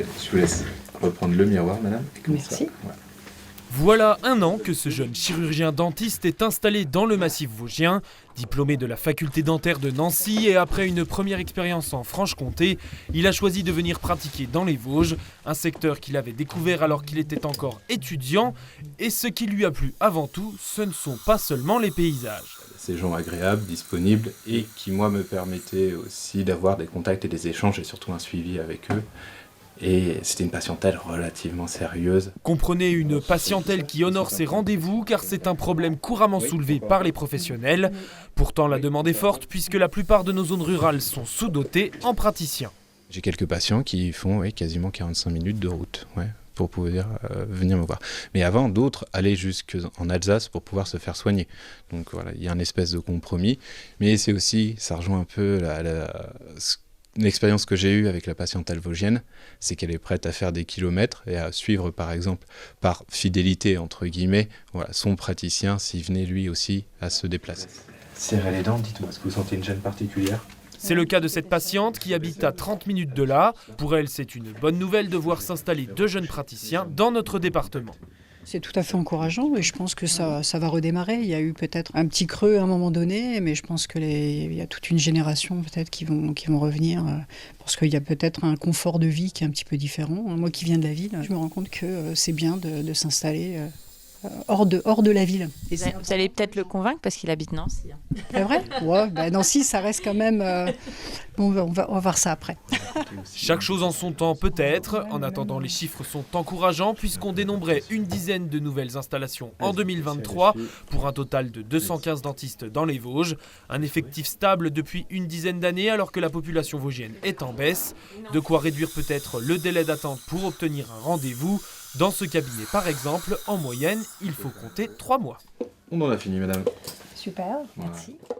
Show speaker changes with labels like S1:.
S1: Écoutez, je vous laisse reprendre le miroir, madame.
S2: Merci.
S1: Voilà.
S3: Voilà 1 an que ce jeune chirurgien dentiste est installé dans le massif vosgien. Diplômé de la faculté dentaire de Nancy et après une première expérience en Franche-Comté, il a choisi de venir pratiquer dans les Vosges, un secteur qu'il avait découvert alors qu'il était encore étudiant. Et ce qui lui a plu avant tout, ce ne sont pas seulement les paysages.
S1: Ces gens agréables, disponibles et qui, moi, me permettaient aussi d'avoir des contacts et des échanges et surtout un suivi avec eux. Et c'était une patientèle relativement sérieuse.
S3: Comprenez une patientèle qui honore ses rendez-vous car c'est un problème couramment soulevé par les professionnels. Pourtant la demande est forte puisque la plupart de nos zones rurales sont sous-dotées en praticiens.
S1: J'ai quelques patients qui font quasiment 45 minutes de route pour pouvoir venir me voir. Mais avant, d'autres allaient jusqu'en Alsace pour pouvoir se faire soigner. Donc voilà, il y a une espèce de compromis. Mais c'est aussi, ça rejoint un peu l'expérience que j'ai eue avec la patientèle vosgienne, c'est qu'elle est prête à faire des kilomètres et à suivre par exemple, par fidélité entre guillemets, son praticien s'il venait lui aussi à se déplacer. Serrez les dents, dites-moi, est-ce que vous sentez une gêne particulière ?
S3: C'est le cas de cette patiente qui habite à 30 minutes de là. Pour elle, c'est une bonne nouvelle de voir s'installer 2 jeunes praticiens dans notre département.
S2: C'est tout à fait encourageant et je pense que ça va redémarrer. Il y a eu peut-être un petit creux à un moment donné, mais je pense qu'il y a toute une génération peut-être qui vont revenir parce qu'il y a peut-être un confort de vie qui est un petit peu différent. Moi qui viens de la ville, je me rends compte que c'est bien de s'installer hors de la ville.
S4: Et vous allez peut-être le convaincre parce qu'il habite Nancy.
S2: C'est vrai ? Ouais, Nancy, ça reste quand même... Bon, on va voir ça après.
S3: Chaque chose en son temps peut-être. En attendant, les chiffres sont encourageants puisqu'on dénombrait une dizaine de nouvelles installations en 2023 pour un total de 215 dentistes dans les Vosges. Un effectif stable depuis une dizaine d'années alors que la population vosgienne est en baisse. De quoi réduire peut-être le délai d'attente pour obtenir un rendez-vous. Dans ce cabinet par exemple, en moyenne, il faut compter 3 mois.
S1: On en a fini, madame.
S2: Super, merci.
S1: Voilà.